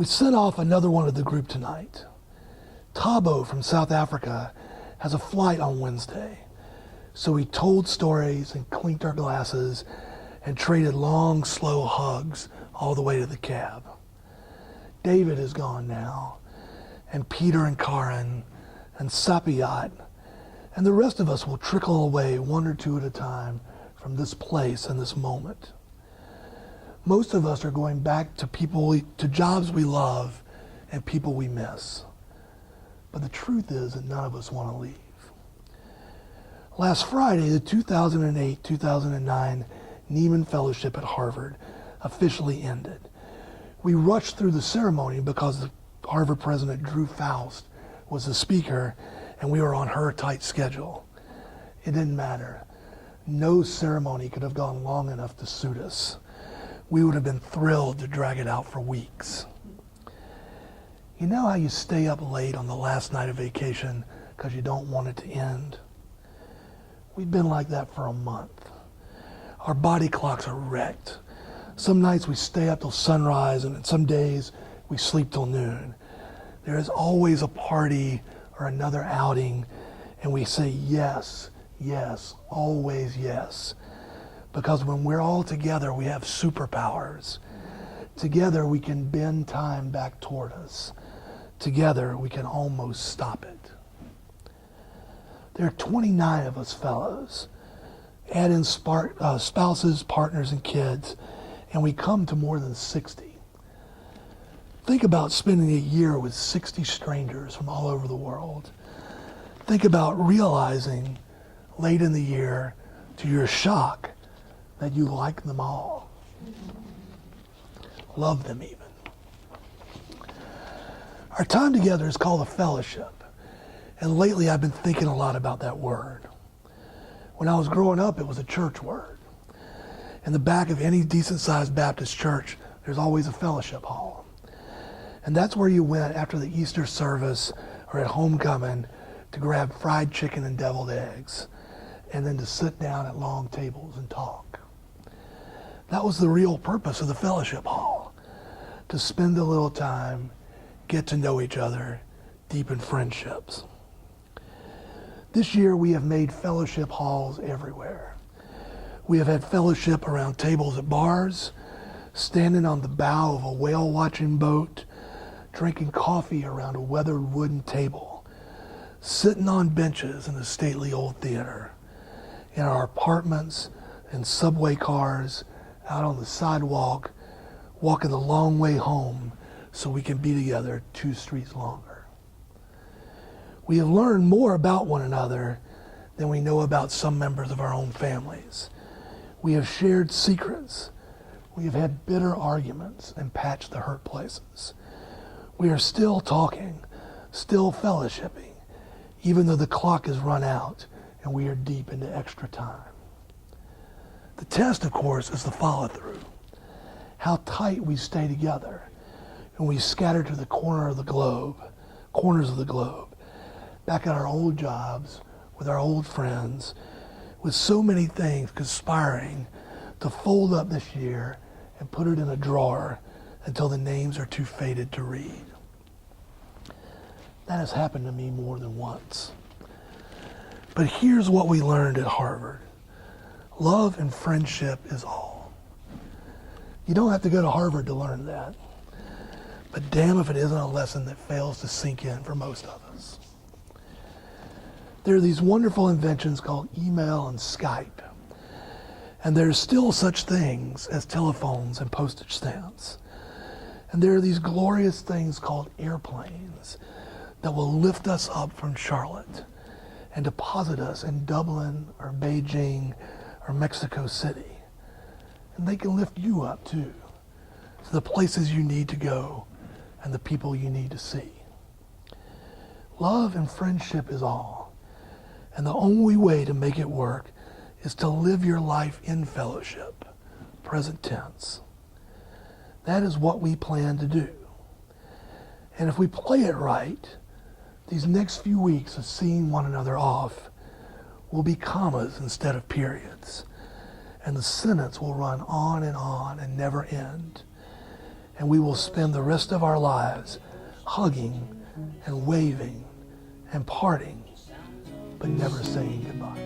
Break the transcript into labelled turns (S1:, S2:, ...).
S1: We sent off another one of the group tonight. Thabo from South Africa has a flight on Wednesday. So we told stories and clinked our glasses and traded long, slow hugs all the way to the cab. David is gone now, and Peter and Karen and Sapiat, and the rest of us will trickle away one or two at a time from this place and this moment. Most of us are going back to jobs we love and people we miss. But the truth is that none of us want to leave. Last Friday, the 2008-2009 Neiman Fellowship at Harvard officially ended. We rushed through the ceremony because the Harvard president, Drew Faust, was the speaker, and we were on her tight schedule. It didn't matter. No ceremony could have gone long enough to suit us. We would have been thrilled to drag it out for weeks. You know how you stay up late on the last night of vacation because you don't want it to end? We've been like that for a month. Our body clocks are wrecked. Some nights we stay up till sunrise, and some days we sleep till noon. There is always a party or another outing, and we say yes, yes, always yes. Because when we're all together, we have superpowers. Together, we can bend time back toward us. Together, we can almost stop it. There are 29 of us fellows. Add in spouses, partners, and kids, and we come to more than 60. Think about spending a year with 60 strangers from all over the world. Think about realizing late in the year, to your shock, that you like them all. Love them even. Our time together is called a fellowship. And lately I've been thinking a lot about that word. When I was growing up, it was a church word. In the back of any decent-sized Baptist church, there's always a fellowship hall. And that's where you went after the Easter service or at homecoming to grab fried chicken and deviled eggs, and then to sit down at long tables and talk. That was the real purpose of the fellowship hall, to spend a little time, get to know each other, deepen friendships. This year we have made fellowship halls everywhere. We have had fellowship around tables at bars, standing on the bow of a whale-watching boat, drinking coffee around a weathered wooden table, sitting on benches in a stately old theater, in our apartments, in subway cars, out on the sidewalk, walking the long way home so we can be together 2 streets longer. We have learned more about one another than we know about some members of our own families. We have shared secrets. We have had bitter arguments and patched the hurt places. We are still talking, still fellowshipping, even though the clock has run out and we are deep into extra time. The test, of course, is the follow-through. How tight we stay together and we scatter to the corners of the globe, back at our old jobs, with our old friends, with so many things conspiring to fold up this year and put it in a drawer until the names are too faded to read. That has happened to me more than once. But here's what we learned at Harvard. Love and friendship is all. You don't have to go to Harvard to learn that. But damn if it isn't a lesson that fails to sink in for most of us. There are these wonderful inventions called email and Skype. And there's still such things as telephones and postage stamps. And there are these glorious things called airplanes that will lift us up from Charlotte and deposit us in Dublin or Beijing or Mexico City. And they can lift you up too, to the places you need to go and the people you need to see. Love and friendship is all. And the only way to make it work is to live your life in fellowship, present tense. That is what we plan to do. And if we play it right, these next few weeks of seeing one another off will be commas instead of periods. And the sentence will run on and never end. and we will spend the rest of our lives hugging and waving and parting, but never saying goodbye.